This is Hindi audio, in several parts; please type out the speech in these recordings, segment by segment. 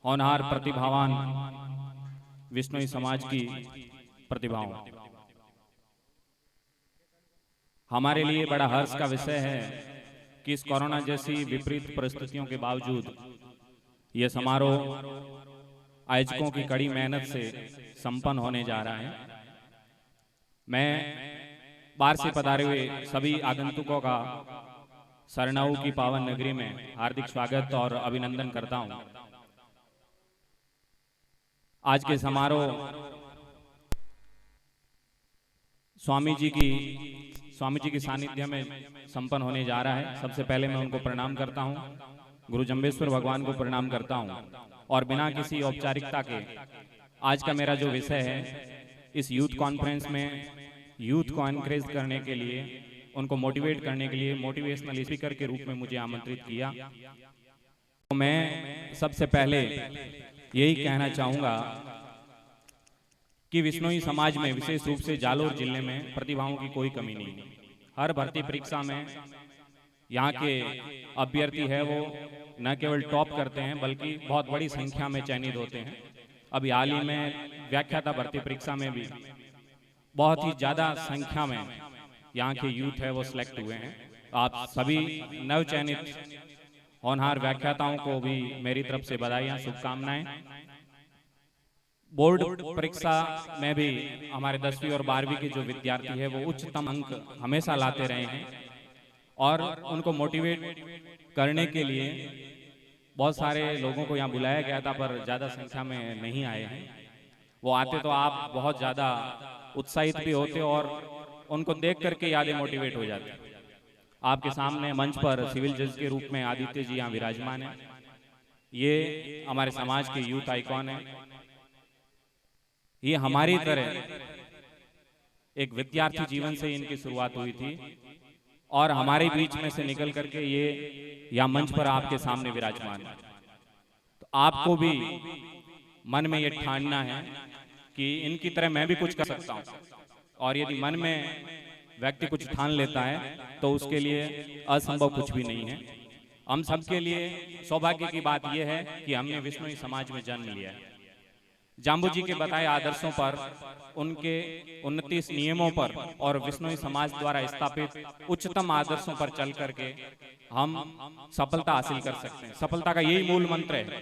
होनहार प्रतिभावान विश्नोई समाज की प्रतिभाओं, हमारे लिए बड़ा हर्ष का विषय है कि इस कोरोना जैसी विपरीत परिस्थितियों के बावजूद ये समारोह आयोजकों की कड़ी मेहनत से संपन्न होने जा रहा है। मैं बाहर से पधारे हुए सभी आगंतुकों का सरनाऊ की पावन नगरी में हार्दिक स्वागत और अभिनंदन करता हूं। आज के समारोह स्वामी जी की सानिध्य में संपन्न होने जा रहा है। सबसे पहले मैं उनको प्रणाम करता हूं, गुरु जम्बेश्वर भगवान को प्रणाम करता हूं और बिना किसी औपचारिकता के आज का मेरा जो विषय है, इस यूथ कॉन्फ्रेंस में यूथ को एनकरेज करने के लिए, उनको मोटिवेट करने के लिए मोटिवेशनल स्पीकर के रूप में मुझे आमंत्रित किया। तो मैं सबसे पहले यही कहना चाहूँगा कि विश्नोई समाज में विशेष रूप से जालोर जिले में प्रतिभाओं की कोई कमी नहीं है। हर भर्ती परीक्षा में यहाँ के अभ्यर्थी है वो न केवल टॉप करते हैं बल्कि बहुत बड़ी संख्या में चयनित होते हैं। अभी हाल ही में व्याख्याता भर्ती परीक्षा में भी बहुत ही ज़्यादा संख्या में यहाँ के यूथ है वो सिलेक्ट हुए हैं। आप सभी नव चयनित होनहार व्याख्याताओं को भी मेरी तरफ से बधाइयाँ, शुभकामनाएं। बोर्ड परीक्षा में भी हमारे 10वीं और 12वीं के जो विद्यार्थी है वो उच्चतम अंक हमेशा लाते रहे हैं और उनको मोटिवेट करने के लिए बहुत सारे लोगों को यहाँ बुलाया गया था, पर ज़्यादा संख्या में नहीं आए हैं। वो आते तो आप बहुत ज़्यादा उत्साहित भी होते और उनको देख करके यादें मोटिवेट हो जाती। आपके सामने मंच पर सिविल जज के रूप में आदित्य जी यहाँ विराजमान है। ये हमारे समाज के यूथ आइकॉन है। ये हमारी तरह एक विद्यार्थी जीवन से इनकी शुरुआत हुई थी और हमारे बीच में से निकल करके ये यहाँ मंच पर आपके सामने विराजमान है। तो आपको भी मन में ये ठानना है कि इनकी तरह मैं भी कुछ कर सकता हूँ, और यदि मन में व्यक्ति कुछ ठान लेता है तो उसके लिए असंभव कुछ भी नहीं है। हम सबके लिए सौभाग्य की बात यह है कि हमने विश्नोई समाज में जन्म लिया है। जाम्बू जी के बताए आदर्शों पर, उनके 29 नियमों पर और विश्नोई समाज द्वारा स्थापित उच्चतम आदर्शों पर चल करके हम सफलता हासिल कर सकते हैं। सफलता का यही मूल मंत्र है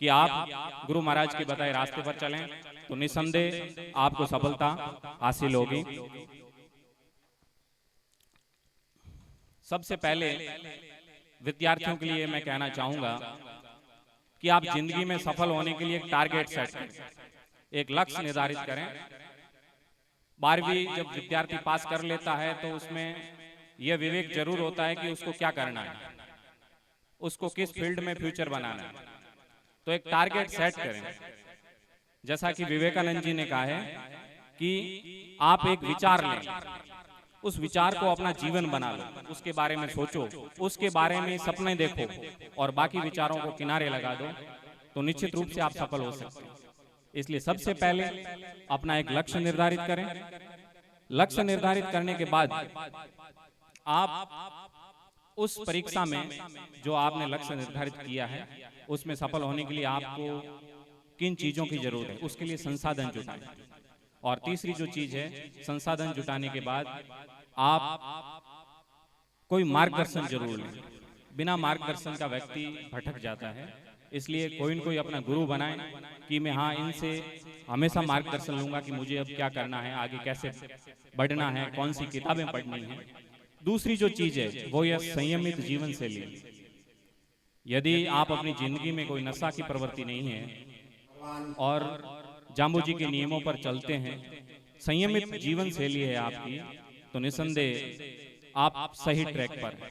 कि आप गुरु महाराज के बताए रास्ते पर चलें तो निसंदेह आपको सफलता हासिल होगी। सबसे पहले विद्यार्थियों के लिए मैं कहना चाहूंगा कि आप जिंदगी में सफल होने के लिए एक टारगेट सेट करें, एक लक्ष्य निर्धारित करें। 12वीं जब विद्यार्थी पास कर लेता है तो उसमें यह विवेक जरूर होता है कि उसको क्या करना है, उसको किस फील्ड में फ्यूचर बनाना है। तो एक टारगेट सेट करें। जैसा कि विवेकानंद जी ने कहा है कि आप एक विचार लें, उस विचार को अपना जीवन बना लो, उसके बारे में सोचो, उसके बारे में सपने देखो और बाकी विचारों को किनारे लगा दो, तो निश्चित रूप से आप सफल हो सकते हैं। इसलिए सबसे पहले अपना एक लक्ष्य निर्धारित करें। लक्ष्य निर्धारित करने के बाद आप उस परीक्षा में जो आपने लक्ष्य निर्धारित किया है उसमें सफल होने के लिए आपको किन चीजों की जरूरत है, उसके लिए संसाधन जुटाएं। और तीसरी जो चीज है, संसाधन जुटाने के बाद आप कोई मार्गदर्शन जरूर लें। बिना मार्गदर्शन का व्यक्ति भटक जाता है। इसलिए कोई न कोई अपना गुरु बनाएं कि मैं हाँ इनसे हमेशा मार्गदर्शन लूंगा कि मुझे अब क्या करना है, आगे कैसे बढ़ना है, कौन सी किताबें पढ़नी है। दूसरी जो चीज है वो यह संयमित जीवन शैली। यदि आप अपनी जिंदगी में कोई नशा की प्रवृत्ति नहीं है और जाम्बू जी के नियमों पर चलते हैं, संयमित जीवन शैली है आपकी, तो निसंदेह आप सही ट्रैक पर हैं।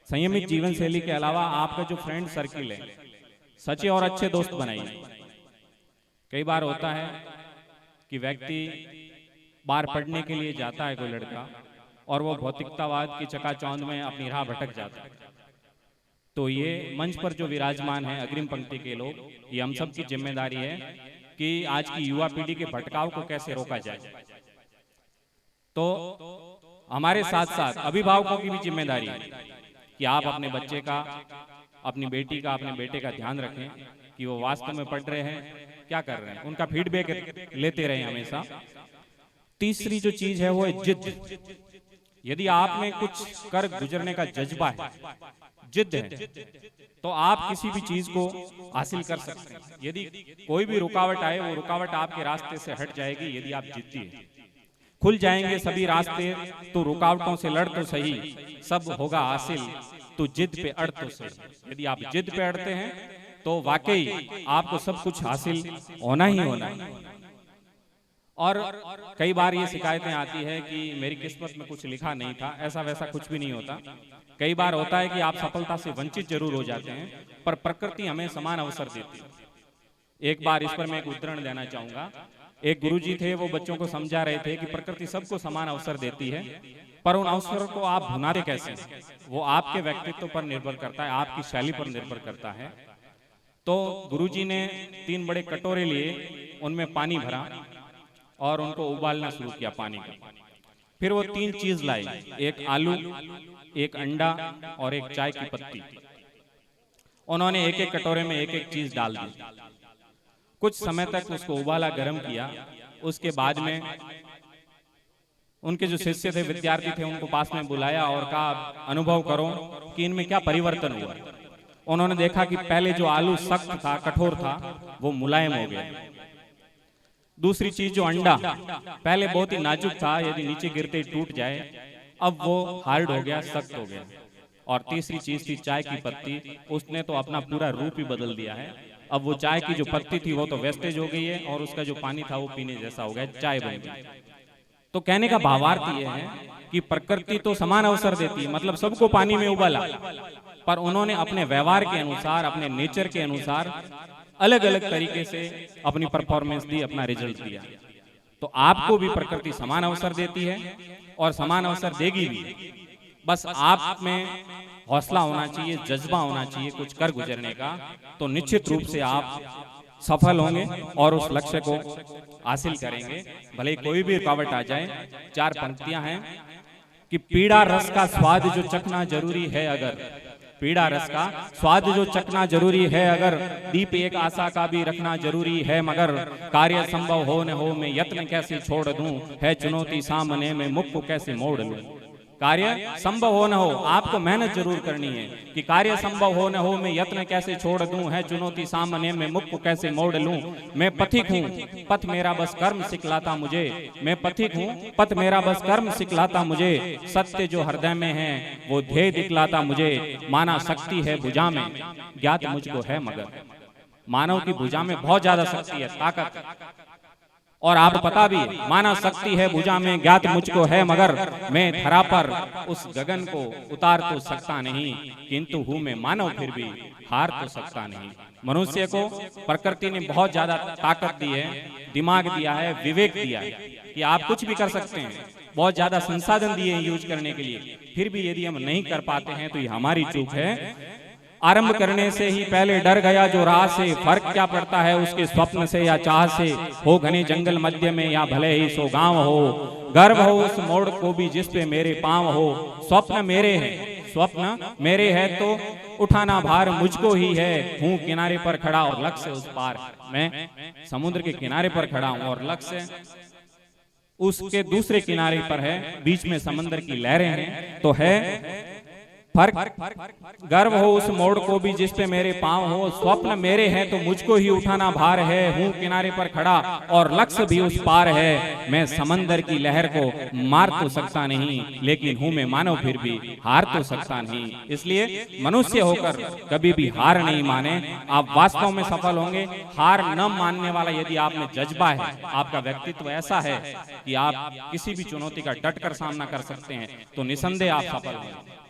संयमित जीवन शैली के अलावा आपका जो फ्रेंड सर्किल है, सच्चे और अच्छे दोस्त बनाइए। कई बार होता है कि व्यक्ति बाहर पढ़ने के लिए जाता है कोई लड़का और वो भौतिकतावाद की चकाचौंध में अपनी राह भटक जाता है। तो ये मंच पर जो विराजमान है अग्रिम पंक्ति के लोग, ये हम सब की जिम्मेदारी है कि आज की युवा पीढ़ी के भटकाव को कैसे रोका जाए। तो हमारे साथ साथ अभिभावकों की भी जिम्मेदारी है कि आप अपने बच्चे का, अपनी बेटी का, अपने बेटे का ध्यान रखें कि वो वास्तव में पढ़ रहे हैं, क्या कर रहे हैं, उनका फीडबैक लेते रहे हमेशा। तीसरी जो चीज है वो है जिद। यदि आप में कुछ कर गुजरने का जज्बा है, जिद है, तो आप किसी भी चीज को हासिल कर सकते हैं। यदि कोई भी रुकावट आए, वो रुकावट आपके रास्ते से हट जाएगी यदि आप जिद्दी हैं। खुल जाएंगे सभी रास्ते, तो रुकावटों से लड़ तो सही, सब होगा हासिल, तो जिद पे अड़ तो सही। यदि आप जिद पे अड़ते हैं तो वाकई आपको सब कुछ हासिल होना ही होना है। और कई बार ये शिकायतें आती है कि मेरी किस्मत में कुछ लिखा नहीं था, ऐसा वैसा कुछ भी नहीं होता। कई बार होता है कि आप सफलता से वंचित जरूर हो जाते हैं, पर प्रकृति हमें समान अवसर देती है। एक बार इस पर मैं एक उदाहरण देना चाहूंगा। एक गुरुजी थे, वो बच्चों को समझा रहे थे कि प्रकृति सबको समान अवसर देती है, पर उन अवसरों को आप भुनाते कैसे, वो आपके व्यक्तित्व पर निर्भर करता है, आपकी शैली पर निर्भर करता है। तो गुरुजी ने 3 बड़े कटोरे लिए, उनमें पानी भरा और उनको उबालना शुरू किया पानी को। फिर वो 3 चीज लाई, एक आलू, एक अंडा और एक चाय की पत्ती। उन्होंने एक एक कटोरे में एक एक चीज डाल दी। कुछ समय तक उसको उबाला, गर्म किया। उसके बाद में उनके जो शिष्य थे, विद्यार्थी थे, उनको पास में बुलाया और कहा, अनुभव करो कि इनमें क्या परिवर्तन हुआ। उन्होंने देखा कि पहले जो आलू सख्त था, कठोर था, वो मुलायम हो गया। दूसरी चीज जो अंडा, पहले बहुत ही नाजुक था, यदि नीचे गिरते ही टूट जाए, अब वो हार्ड हो गया, सख्त हो गया। और तीसरी चीज थी चाय की पत्ती, उसने तो अपना पूरा रूप ही बदल दिया है। अब वो चाय की जो पत्ती थी वो तो वेस्टेज हो गई है, और उसका जो पानी था वो पीने जैसा हो गया, चाय बन गई। तो कहने का भावार्थ ये है कि प्रकृति तो समान अवसर देती है, मतलब सबको पानी में उबाला, पर उन्होंने अपने व्यवहार के अनुसार, अपने नेचर के अनुसार अलग अलग तरीके से अपनी परफॉर्मेंस दी, अपना रिजल्ट दिया। तो आपको भी प्रकृति समान अवसर देती है और समान अवसर देगी भी। बस आप में हौसला होना चाहिए, जज्बा होना चाहिए कुछ कर गुजरने का, तो निश्चित रूप से आप सफल होंगे और उस लक्ष्य को हासिल करेंगे, भले कोई भी रुकावट आ जाए। 4 पंक्तियां हैं कि पीड़ा रस का स्वाद जो चखना जरूरी है अगर, पीड़ा रस का स्वाद जो चखना जरूरी है अगर, दीप एक आशा का भी रखना जरूरी है मगर, कार्य संभव हो न हो मैं यत्न कैसे छोड़ दूं, है चुनौती सामने में मुख को कैसे मोड़ लूं। कार्य संभव हो न हो, आपको मेहनत जरूर करनी है कि कार्य संभव हो न हो मैं यत्न कैसे छोड़ दूं, है चुनौती सामने में मुख को कैसे मोड़ लूं। मैं पथिक हूँ, पथ मेरा बस कर्म सिखलाता मुझे, मैं पथिक हूँ, पथ मेरा बस कर्म सिखलाता मुझे, सत्य जो हृदय में है वो ध्येय दिखलाता मुझे, माना शक्ति है भुजा में ज्ञात मुझको है मगर। मानव की भुजा में बहुत ज्यादा शक्ति है, ताकत, और आप पता भी, माना शक्ति है भुजा में ज्ञात मुझको है मगर, मैं धरा पर उस गगन को उतार तो सकता नहीं, किंतु हूं मैं मानव फिर भी हार तो सकता नहीं। मनुष्य को प्रकृति ने बहुत ज्यादा ताकत दी है, दिमाग दिया है, विवेक दिया है कि आप कुछ भी कर सकते हैं, बहुत ज्यादा संसाधन दिए हैं यूज करने के लिए, फिर भी यदि हम नहीं कर पाते हैं तो ये हमारी चूक है। आरंभ करने से ही पहले डर गया जो राह से, फर्क क्या पड़ता है उसके स्वप्न से या चाह से, हो घने जंगल मध्य में या भले ही सो गांव हो, गर्व हो उस मोड़ को भी जिस पे मेरे पांव हो। स्वप्न मेरे हैं, स्वप्न मेरे है तो उठाना भार मुझको ही है, हूँ किनारे पर खड़ा और लक्ष्य उस पार। मैं समुद्र के किनारे पर खड़ा हूँ और लक्ष्य उसके दूसरे किनारे पर है, बीच में समंदर की लहरें हैं। तो है फर्क, गर्व हो उस मोड़ को भी जिस पे मेरे पांव हो, स्वप्न मेरे हैं तो मुझको ही उठाना भार है, हूँ किनारे पर खड़ा और लक्ष्य भी उस पार है। मैं समंदर की लहर को मार तो सकता नहीं, लेकिन हूँ मैं मानव फिर भी हार तो सकता नहीं। इसलिए मनुष्य होकर कभी भी हार नहीं माने, आप वास्तव में सफल होंगे। हार न मानने वाला यदि आप में जज्बा है, आपका व्यक्तित्व ऐसा है कि आप किसी भी चुनौती का डट कर सामना कर सकते हैं, तो निसंदेह आप सफल होंगे।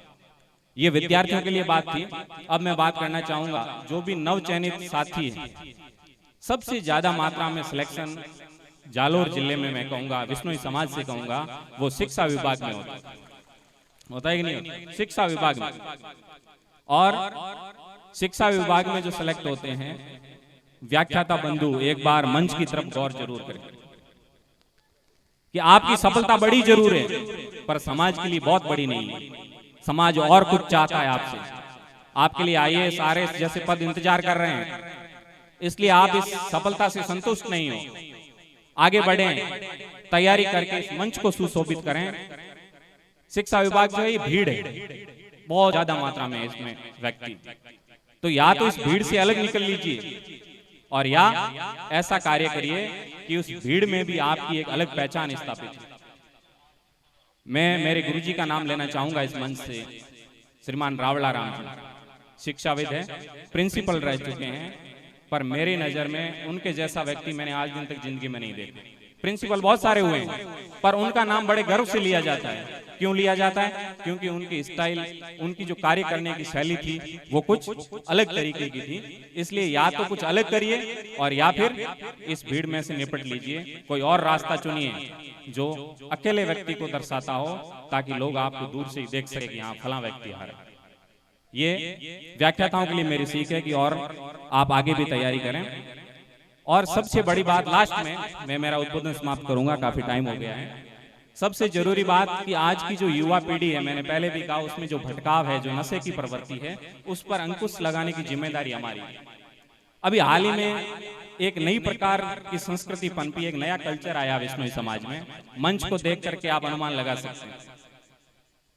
ये विद्यार्थियों के लिए बात थी। अब मैं बात करना चाहूंगा जो भी नवचयनित साथी हैं, सबसे ज्यादा मात्रा में सिलेक्शन जालोर जिले में मैं कहूंगा, विष्णुई समाज से कहूंगा, वो शिक्षा विभाग में होता है कि नहीं होता? शिक्षा विभाग में, और शिक्षा विभाग में जो सिलेक्ट होते हैं, व्याख्याता बंधु एक बार मंच की तरफ गौर जरूर करें कि आपकी सफलता बड़ी जरूर है, पर समाज के लिए बहुत बड़ी नहीं है। समाज और कुछ चाहता है आपसे, आपके लिए IAS RS जैसे पद इंतजार कर रहे हैं, इसलिए आप इस सफलता से संतुष्ट नहीं हो, आगे बढ़ें, तैयारी करके इस मंच को सुशोभित करें। शिक्षा विभाग जो है ये भीड़ है, बहुत ज्यादा मात्रा में इसमें व्यक्ति, तो या तो इस भीड़ से अलग निकल लीजिए और या ऐसा कार्य करिए कि उस भीड़ में भी आपकी एक अलग पहचान स्थापित हो। मैं मेरे गुरुजी का नाम लेना चाहूंगा इस मंच से, श्रीमान रावला राम जी, शिक्षाविद है, प्रिंसिपल रह चुके हैं, पर मेरी नजर में उनके जैसा व्यक्ति मैंने आज दिन तक जिंदगी में नहीं देखा। प्रिंसिपल बहुत सारे हुए हैं, पर उनका नाम बड़े गर्व से लिया जाता है। क्यों लिया जाता है? क्योंकि उनकी स्टाइल, उनकी जो कार्य करने की शैली थी वो कुछ अलग तरीके की थी। इसलिए या तो कुछ अलग करिए और या फिर इस भीड़ में से निपट लीजिए, कोई और रास्ता चुनिए जो अकेले व्यक्ति को दर्शाता हो, ताकि लोग आपको दूर से ही देख सके कि हाँ फला व्यक्ति आ रहा है। ये व्याख्याताओं के लिए मेरी सीख है कि और आप आगे भी तैयारी करें। और सबसे बड़ी बात लास्ट में मैं मेरा उद्बोधन समाप्त करूंगा, काफी टाइम हो गया है। सबसे जरूरी बात कि आज की जो युवा पीढ़ी है, मैंने पहले भी कहा, उसमें जो भटकाव है, जो नशे की प्रवृत्ति है, उस पर अंकुश लगाने की जिम्मेदारी हमारी है। अभी हाल ही में एक नई प्रकार की संस्कृति पनपी, एक नया कल्चर आया विश्नोई समाज में। मंच को देख करके आप अनुमान लगा सकते हैं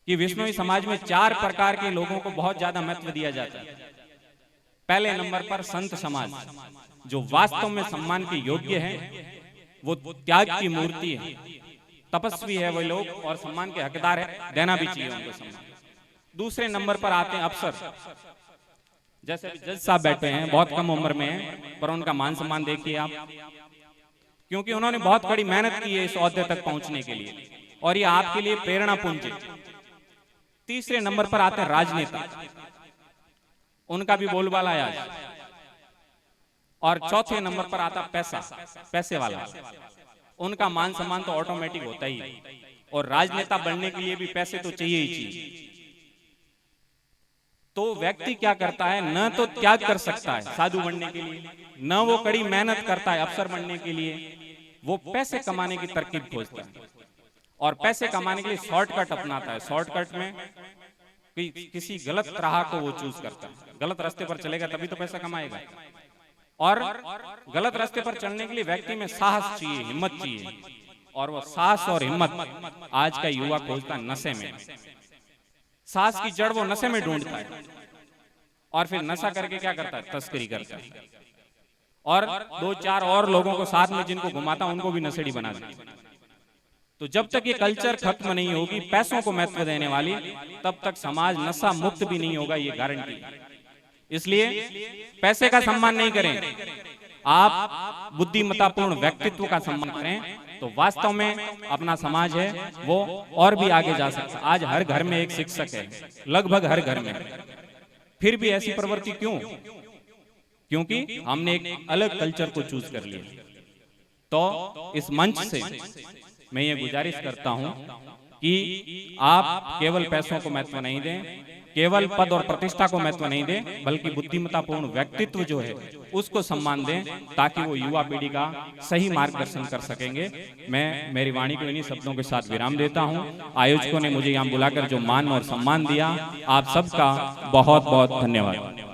कि विश्नोई समाज में 4 प्रकार के लोगों को बहुत ज्यादा महत्व दिया जाता है। पहले नंबर पर संत समाज, जो वास्तव में सम्मान के योग्य है, वो त्याग की मूर्ति है, तपस्वी है वो लोग और सम्मान के हकदार है, देना भी चाहिए उनको सम्मान। दूसरे नंबर पर आते हैं अफसर, जैसे जज साहब बैठे हैं, बहुत कम उम्र में हैं, पर उनका मान सम्मान देखिए आप, क्योंकि उन्होंने बहुत बड़ी मेहनत की है इस ओहदे तक पहुंचने के लिए, और ये आपके लिए प्रेरणा पुंज है। तीसरे नंबर पर आते हैं राजनेता, उनका भी बोलबाला है आज। और चौथे नंबर पर आता पैसा, पैसे वाला, उनका मान सम्मान तो ऑटोमेटिक होता ही है। और राजनेता बनने के लिए भी पैसे तो चाहिए ही चाहिए। तो व्यक्ति क्या करता है, न तो त्याग कर सकता है साधु बनने के लिए, न वो कड़ी मेहनत करता है अफसर बनने के लिए, वो पैसे कमाने की तरकीब खोजता है और पैसे कमाने के लिए शॉर्टकट अपनाता है। शॉर्टकट में किसी गलत राह को वो चूज करता है, गलत रास्ते पर चलेगा तभी तो पैसा कमाएगा। और गलत रास्ते पर चलने के लिए व्यक्ति में साहस चाहिए, हिम्मत चाहिए, और वो साहस और हिम्मत आज का युवा खोजता है नशे में। साहस की जड़ वो नशे में ढूंढता है और फिर नशा करके क्या करता है, तस्करी करता है, और 2-4 और लोगों को साथ में जिनको घुमाता उनको भी नशेड़ी बना देता है। तो जब तक ये कल्चर खत्म नहीं होगी पैसों को महत्व देने वाली, तब तक समाज नशा मुक्त भी नहीं होगा, ये गारंटी। इसलिए पैसे का सम्मान नहीं करें, आप बुद्धिमत्तापूर्ण व्यक्तित्व का सम्मान करें, तो वास्तव में अपना समाज है वो और भी आगे जा सकता है। आज हर घर में एक शिक्षक है, लगभग हर घर में, फिर भी ऐसी प्रवृत्ति क्यों? क्योंकि हमने एक अलग कल्चर को चूज कर लिया। तो इस मंच से मैं ये गुजारिश करता हूं कि आप केवल पैसों को महत्व नहीं दें, केवल पद और प्रतिष्ठा को महत्व नहीं दें, बल्कि बुद्धिमत्तापूर्ण व्यक्तित्व जो है उसको सम्मान दें, ताकि वो युवा पीढ़ी का सही मार्गदर्शन कर सकेंगे। मैं मेरी वाणी को इन्हीं शब्दों के साथ विराम देता हूं। आयोजकों ने मुझे यहाँ बुलाकर जो मान और सम्मान दिया, आप सबका बहुत बहुत धन्यवाद।